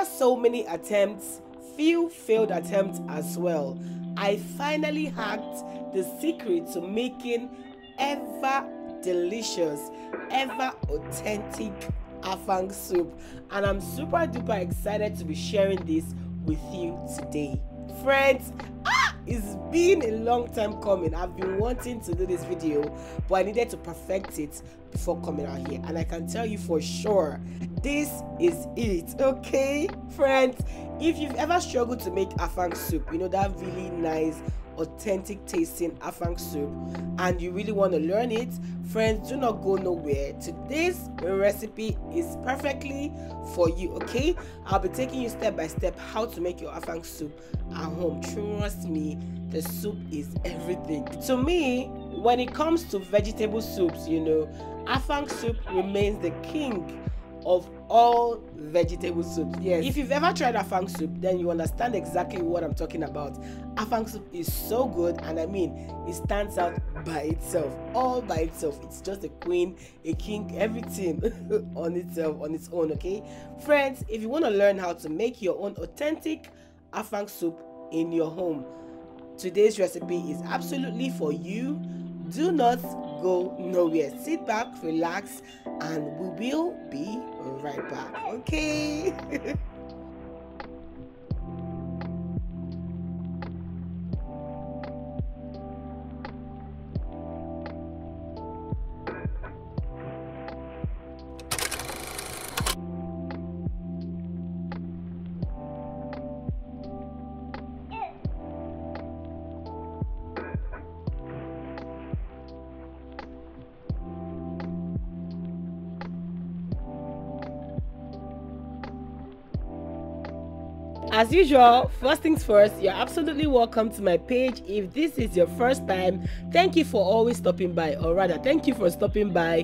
After so many attempts, few failed attempts as well, I finally hacked the secret to making ever delicious, ever authentic Afang soup, and I'm super duper excited to be sharing this with you today. Friends, it's been a long time coming. I've been wanting to do this video, but I needed to perfect it before coming out here, and I can tell you for sure this is it. Okay, friends, if you've ever struggled to make Afang soup, you know, that really nice authentic tasting Afang soup, and you really want to learn it, friends, do not go nowhere. Today's recipe is perfectly for you. Okay, I'll be taking you step by step how to make your Afang soup at home. Trust me, the soup is everything to me. When it comes to vegetable soups, you know, Afang soup remains the king of all vegetable soups. Yes, if you've ever tried Afang soup, then you understand exactly what I'm talking about. Afang soup is so good, and I mean, it stands out by itself, all by itself. It's just a queen, a king, everything on itself, on its own. Okay, friends, if you want to learn how to make your own authentic Afang soup in your home, today's recipe is absolutely for you. Do not go nowhere. Sit back, relax, and we will be right back. Okay. As usual, first things first, you're absolutely welcome to my page. If this is your first time, thank you for always stopping by, or rather, thank you for stopping by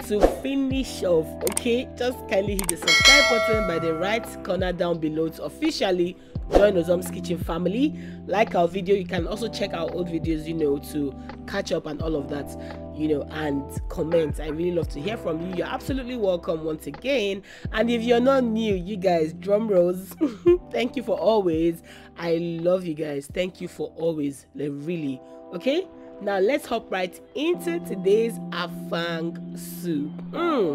to finish off. Okay, just kindly hit the subscribe button by the right corner down below to officially join Uzoms Kitchen family. Like our video, you can also check our old videos, you know, to catch up and all of that, you know, and comment. I really love to hear from you. You're absolutely welcome once again. And if you're not new, you guys, drum rolls. Thank you for always. I love you guys. Thank you for always, like, really. Okay, now let's hop right into today's Afang soup.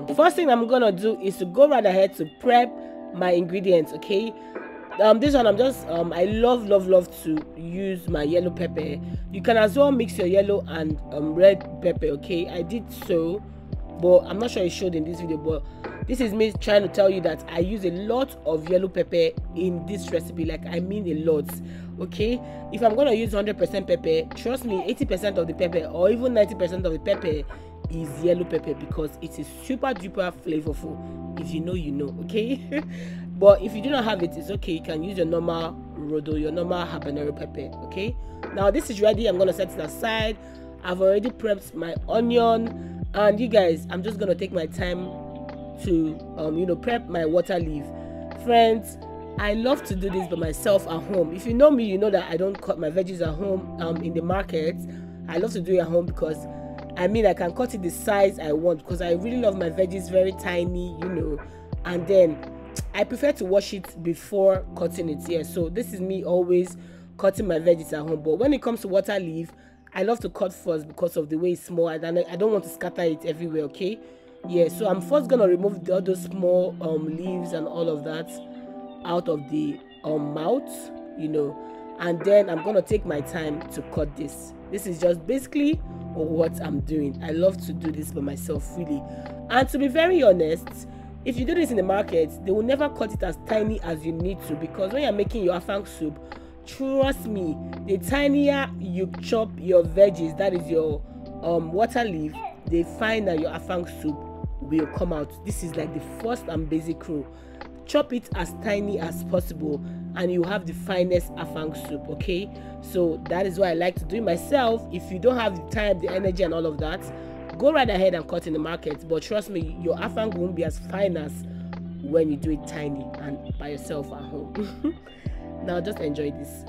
The first thing I'm gonna do is to go right ahead to prep my ingredients. Okay, this one I'm just I love to use my yellow pepper. You can as well mix your yellow and red pepper. Okay, I did so, but I'm not sure it showed in this video, but this is me trying to tell you that I use a lot of yellow pepper in this recipe. Like, I mean a lot. Okay, if I'm gonna use 100% pepper, trust me, 80% of the pepper or even 90% of the pepper is yellow pepper, because it is super duper flavorful. If you know, you know. Okay. But if you do not have it, it's okay. You can use your normal rodo, your normal habanero pepper. Okay, now this is ready. I'm gonna set it aside. I've already prepped my onion, and you guys, I'm just gonna take my time to you know, prep my water leaf. Friends, I love to do this by myself at home. If you know me, you know that I don't cut my veggies at home in the market. I love to do it at home because I mean, I can cut it the size I want, because I really love my veggies very tiny, you know, and then I prefer to wash it before cutting it. Yeah, so this is me always cutting my veggies at home. But when it comes to water leaf, I love to cut first because of the way it's small, and I don't want to scatter it everywhere. Okay, yeah, so I'm first gonna remove all those small leaves and all of that out of the mouth, you know, and then I'm gonna take my time to cut this. This is just basically what I'm doing. I love to do this by myself, really. And to be very honest, if you do this in the market, they will never cut it as tiny as you need to, because when you're making your Afang soup, trust me, the tinier you chop your veggies, that is your water leaf, they find that your Afang soup will come out. This is like the first and basic rule. Chop it as tiny as possible, and you have the finest Afang soup. Okay, so that is why I like to do it myself. If you don't have the time, the energy, and all of that, go right ahead and cut in the market. But trust me, your Afang won't be as fine as when you do it tiny and by yourself at home. Now just enjoy this.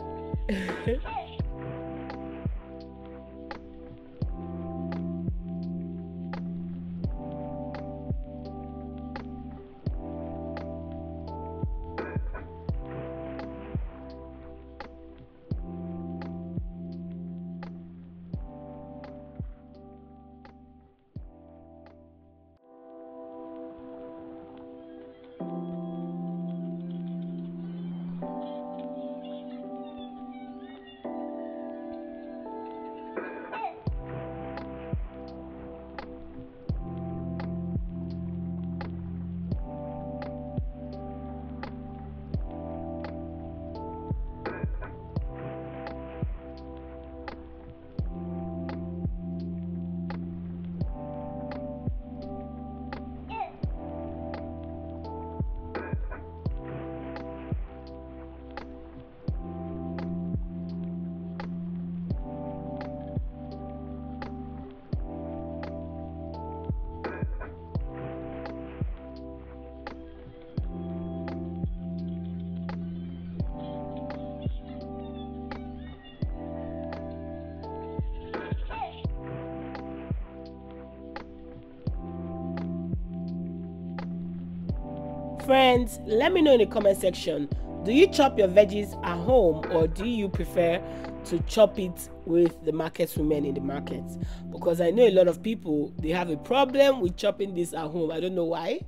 Friends, let me know in the comment section, do you chop your veggies at home or do you prefer to chop it with the market women in the markets? Because I know a lot of people, they have a problem with chopping this at home. I don't know why,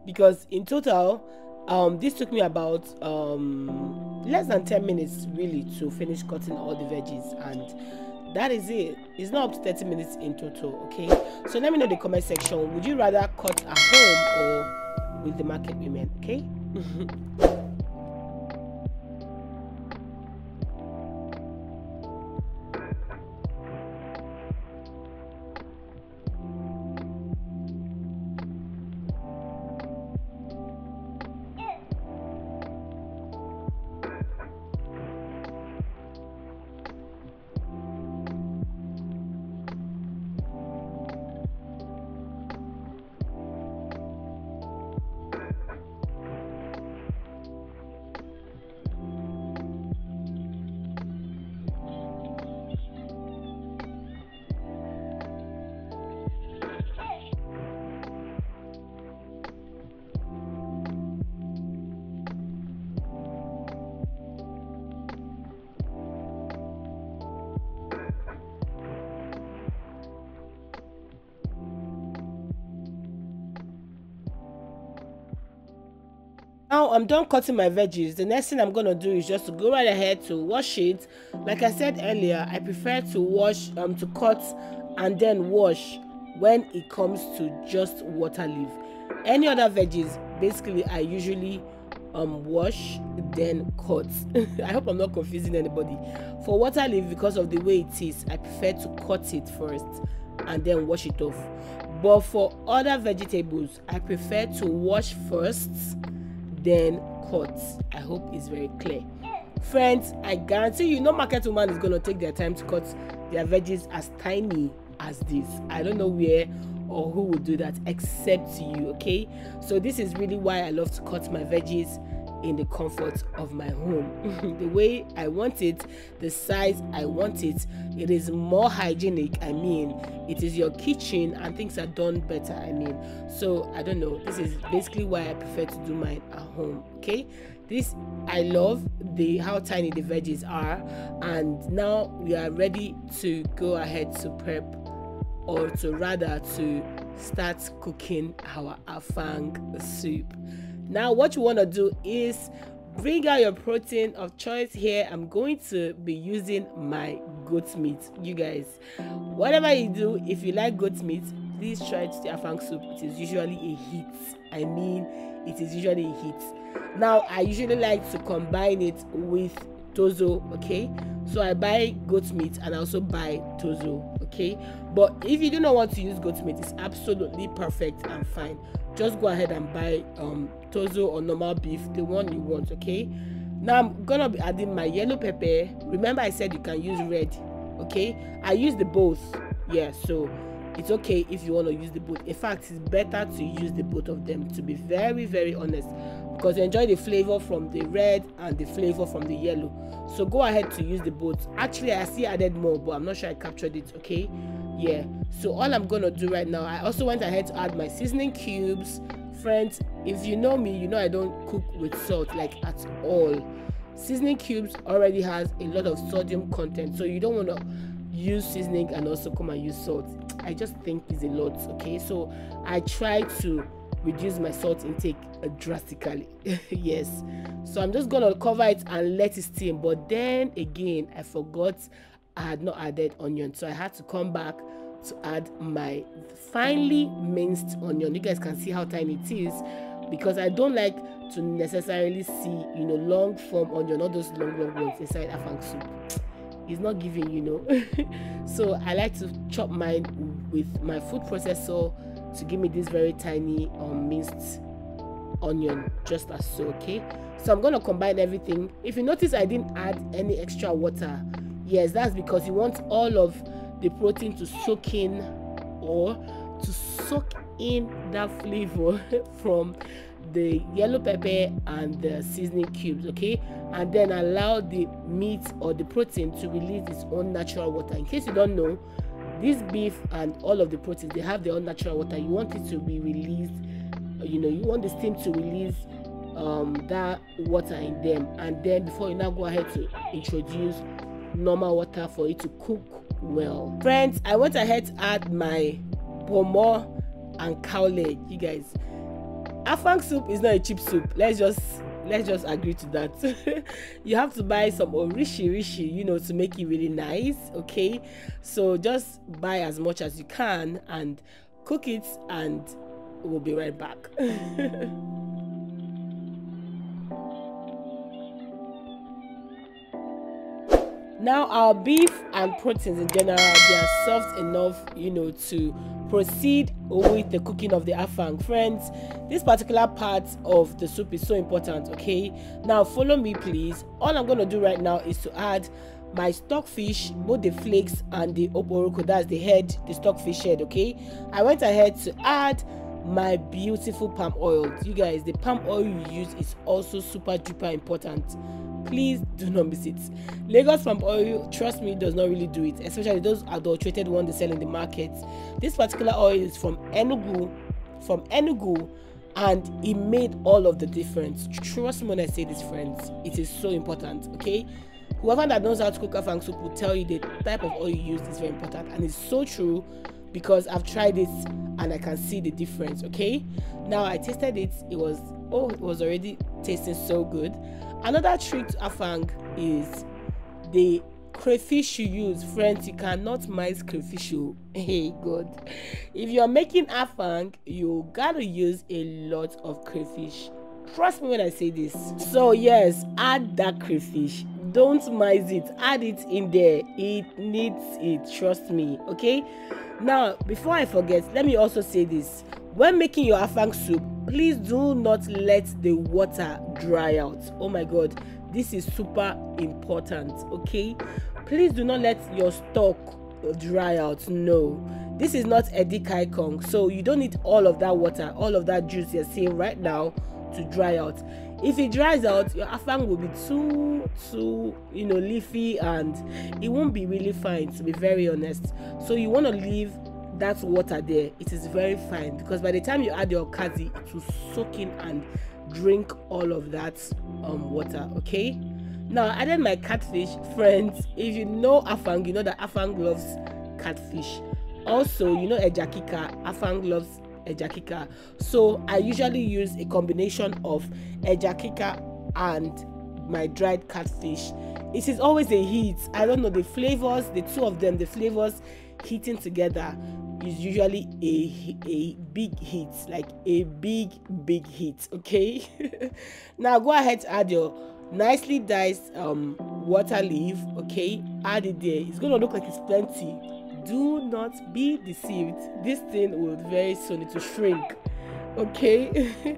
because in total this took me about less than 10 minutes really to finish cutting all the veggies, and that is it. It's not up to 30 minutes in total. Okay, so let me know in the comment section, would you rather cut at home or with the market women? Okay. Now I'm done cutting my veggies. The next thing I'm gonna do is just to go right ahead to wash it. Like I said earlier, I prefer to wash to cut and then wash when it comes to just water leaf. Any other veggies, basically I usually wash then cut. I hope I'm not confusing anybody. For water leaf, because of the way it is, I prefer to cut it first and then wash it off. But for other vegetables, I prefer to wash first then cut. I hope it's very clear. Friends, I guarantee you no market woman is going to take their time to cut their veggies as tiny as this. I don't know where or who would do that except you. Okay, so this is really why I love to cut my veggies in the comfort of my home. The way I want it, the size I want it. It is more hygienic. I mean, it is your kitchen and things are done better. I mean, so I don't know, this is basically why I prefer to do mine at home. Okay, this, I love the how tiny the veggies are. And now we are ready to go ahead to prep, or to rather to start cooking our Afang soup. Now what you want to do is bring out your protein of choice. Here I'm going to be using my goat meat. You guys, whatever you do, if you like goat meat, please try the Afang soup. It is usually a hit. I mean, it is usually a hit. Now I usually like to combine it with tozo. Okay, so I buy goat meat and I also buy tozo. Okay, but if you do not want to use goat meat, it's absolutely perfect and fine. Just go ahead and buy tozo or normal beef, the one you want. Okay, now I'm gonna be adding my yellow pepper. Remember I said you can use red. Okay, I use the both. Yeah, so it's okay if you want to use the both. In fact, it's better to use the both of them, to be very, very honest, because you enjoy the flavor from the red and the flavor from the yellow. So go ahead to use the both. Actually, I still added more, but I'm not sure I captured it. Okay, yeah, so all I'm gonna do right now, I also went ahead to add my seasoning cubes. Friends, if you know me, you know I don't cook with salt, like at all. Seasoning cubes already has a lot of sodium content, so you don't want to use seasoning and also come and use salt. I just think it's a lot. Okay, so I try to reduce my salt intake drastically. Yes, so I'm just gonna cover it and let it steam. But then again, I forgot I had not added onion, so I had to come back to add my finely minced onion. You guys can see how tiny it is, because I don't like to necessarily see, you know, long form onion, all those long ones inside Afang soup. It's not giving, you know. So I like to chop mine with my food processor to give me this very tiny minced onion, just as so. Okay, so I'm gonna combine everything. If you notice I didn't add any extra water, yes, that's because you want all of the protein to soak in, or to soak in that flavor from the yellow pepper and the seasoning cubes. Okay, and then allow the meat or the protein to release its own natural water. In case you don't know, this beef and all of the proteins, they have their own natural water. You want it to be released, you know, you want the steam to release that water in them, and then before you now go ahead to introduce normal water for it to cook well. Friends, I went ahead to add my pomo and cow leg. You guys, afang soup is not a cheap soup. Let's just agree to that. You have to buy some orishi, you know, to make it really nice. Okay, so just buy as much as you can and cook it, and we'll be right back. Now our beef and proteins in general, they are soft enough, you know, to proceed with the cooking of the afang. Friends, this particular part of the soup is so important. Okay, now follow me please. All I'm going to do right now is to add my stockfish, both the flakes and the oporoko, that's the head, the stockfish head. Okay, I went ahead to add my beautiful palm oil. You guys, the palm oil you use is also super duper important. Please do not miss it. Lagos palm oil, trust me, does not really do it, especially those adulterated ones they sell in the market. This particular oil is from Enugu, and it made all of the difference. Trust me when I say this, friends, it is so important. Okay, whoever that knows how to cook afang soup will tell you the type of oil you use is very important, and it's so true because I've tried this and I can see the difference. Okay, now I tasted it, it was already tasting so good. Another trick to afang is the crayfish you use. Friends, you cannot miss crayfish. Hey God, if you're making afang, you gotta use a lot of crayfish. Trust me when I say this. So yes, add that crayfish, don't miss it, add it in there, it needs it, trust me. Okay, now before I forget, let me also say this: when making your afang soup, please do not let the water dry out. Oh my God, this is super important. Okay, please do not let your stock dry out. No, this is not Edikai Kong, so you don't need all of that water, all of that juice you're seeing right now to dry out. If it dries out, your afang will be too leafy, and it won't be really fine, to be very honest. So you want to leave that water there. It is very fine, because by the time you add your okazi, it will soak in and drink all of that water. Okay, now I added my catfish. Friends, if you know afang, you know that afang loves catfish. Also, you know ejakika, afang loves ejakika. So I usually use a combination of ejakika and my dried catfish. It is always a hit. I don't know, the flavors, the two of them, the flavors heating together is usually a big hit, like a big hit. Okay. Now go ahead to add your nicely diced water leaf. Okay, add it there. It's gonna look like it's plenty. Do not be deceived, this thing will very soon need to shrink. Okay.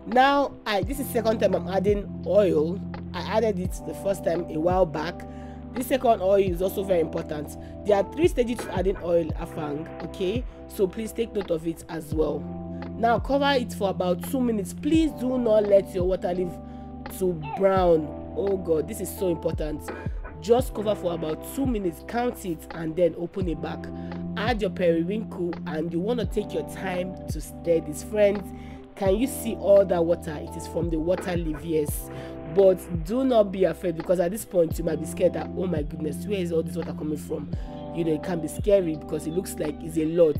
Now this is second time I'm adding oil. I added it the first time a while back. This second oil is also very important. There are 3 stages to adding oil afang. Okay, so please take note of it as well. Now cover it for about 2 minutes. Please do not let your water leave to brown. Oh God, this is so important. Just cover for about 2 minutes, count it, and then open it back. Add your periwinkle, and you want to take your time to stir this. Friends, can you see all that water? It is from the water leaf, yes. But do not be afraid, because at this point you might be scared that, oh my goodness, where is all this water coming from? You know, it can be scary because it looks like it's a lot.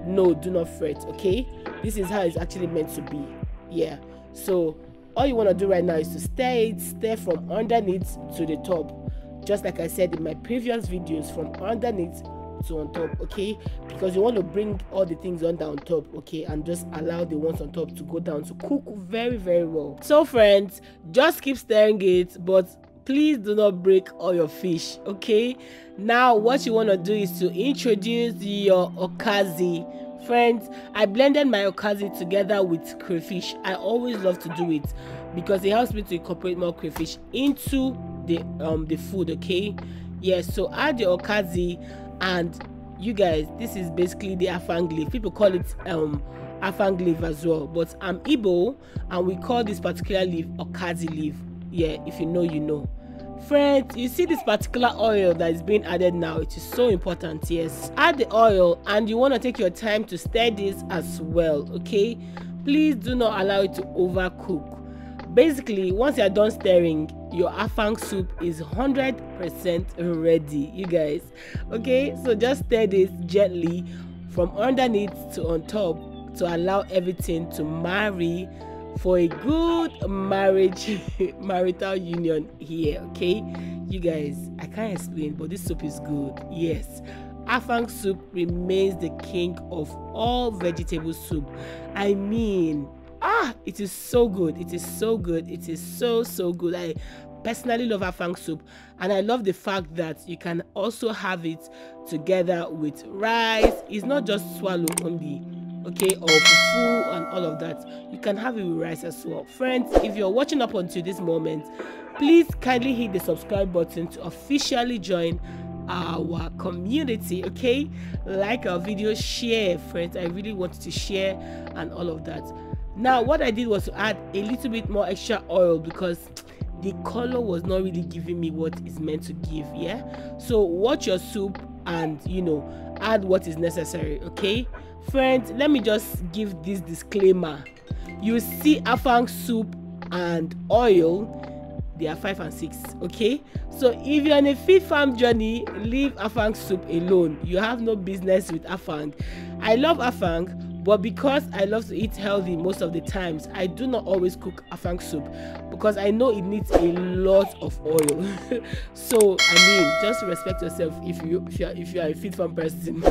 No, do not fret. Okay, this is how it's actually meant to be. Yeah, so all you want to do right now is to stir from underneath to the top, just like I said in my previous videos, from underneath to on top. Okay, because you want to bring all the things on down top. Okay, and just allow the ones on top to go down to cook very well. So friends, just keep stirring it, but please do not break all your fish. Okay, now what you want to do is to introduce your okazi. Friends, I blended my okazi together with crayfish. I always love to do it because it helps me to incorporate more crayfish into the food. Okay, yes, so add your okazi. And you guys, this is basically the afang leaf. People call it afang leaf as well, but I'm Igbo and we call this particular leaf okazi leaf. Yeah, if you know, you know. Friends, you see this particular oil that is being added now, it is so important. Yes, add the oil, and you want to take your time to stir this as well. Okay, please do not allow it to overcook. Basically, once you're done stirring, your afang soup is 100% ready, you guys. Okay, so just stir this gently from underneath to on top to allow everything to marry for a good marital union here. Okay, you guys, I can't explain, but this soup is good. Yes, afang soup remains the king of all vegetable soup. I mean, it is so good. It is so good. It is so good. I personally love afang soup, and I love the fact that you can also have it together with rice. It's not just swallow only, okay, or fufu and all of that. You can have it with rice as well. Friends, if you're watching up until this moment, please kindly hit the subscribe button to officially join our community. Okay, like our video, share, friends. I really wanted to share and all of that. Now what I did was to add a little bit more extra oil because the color was not really giving me what it's meant to give. Yeah, so watch your soup and add what is necessary. Okay, friends, let me just give this disclaimer. You see afang soup and oil, they are 5 and 6. Okay, so if you're on a feed farm journey, leave afang soup alone. You have no business with afang. I love afang, but because I love to eat healthy most of the times, I do not always cook afang soup because I know it needs a lot of oil. So I mean, just respect yourself if you are a fit farm person.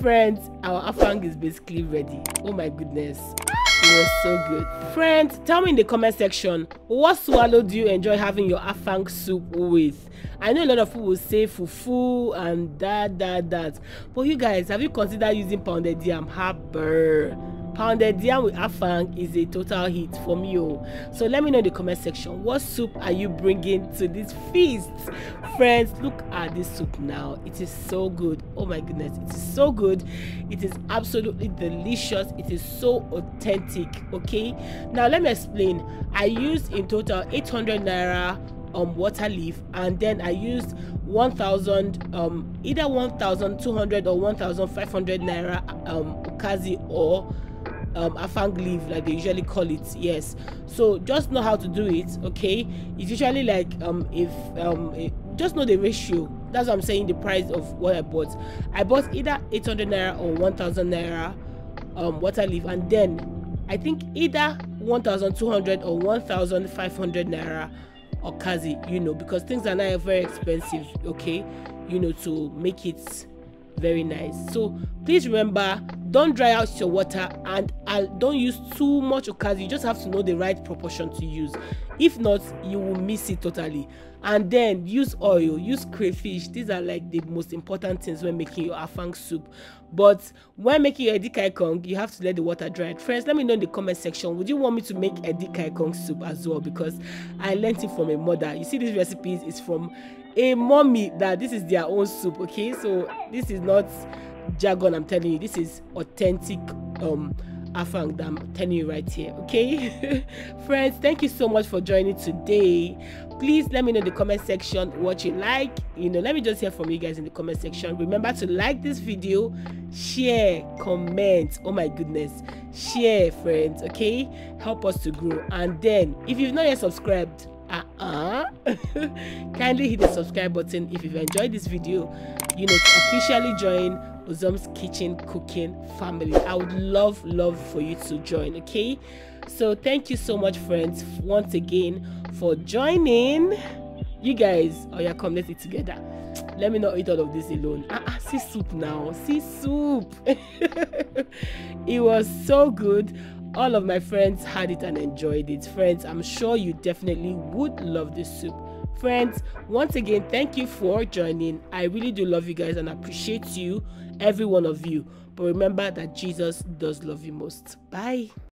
Friends, our afang is basically ready. Oh my goodness, it was so good. Friends, tell me in the comment section, what swallow do you enjoy having your afang soup with? I know a lot of people will say fufu and that, but you guys, have you considered using pounded yam? Pounded yam with afang is a total hit for me. So let me know in the comment section, what soup are you bringing to this feast? Friends, look at this soup now. It is so good. Oh my goodness, it is so good. It is absolutely delicious. It is so authentic. Okay, now let me explain. I used in total 800 naira water leaf, and then I used 1000 either 1200 or 1500 naira okazi or afang leaf, like they usually call it. Yes, so just know how to do it. Okay, it's usually like just know the ratio. That's what I'm saying, the price of what I bought. I bought either 800 naira or 1000 naira water leaf, and then I think either 1200 or 1500 naira okazi, because things are now very expensive, okay, to make it very nice. So please remember, don't dry out your water and don't use too much okazi. You just have to know the right proportion to use. If not, you will miss it totally. And then use oil, use crayfish. These are like the most important things when making your afang soup. But when making your edikaikong, you have to let the water dry. Friends, let me know in the comment section, would you want me to make edikaikong soup as well? Because I learned it from a mother. You see, these recipes is from a mommy that this is their own soup. Okay, so this is not jargon, I'm telling you. This is authentic afang that I'm telling you right here. Okay. Friends, thank you so much for joining today. Please let me know in the comment section what you like. Let me just hear from you guys in the comment section. Remember to like this video, share, comment. Oh my goodness, share, friends. Okay, help us to grow. And then if you've not yet subscribed, kindly hit the subscribe button if you've enjoyed this video, to officially join Uzoms kitchen cooking family. I would love for you to join. Okay, so thank you so much, friends, once again for joining. You guys, come, let's eat together. Let me not eat all of this alone. See soup now, see soup. It was so good. All of my friends had it and enjoyed it. Friends, I'm sure you definitely would love this soup. Friends, once again, thank you for joining. I really do love you guys and appreciate you, every one of you. But remember that Jesus does love you most. Bye.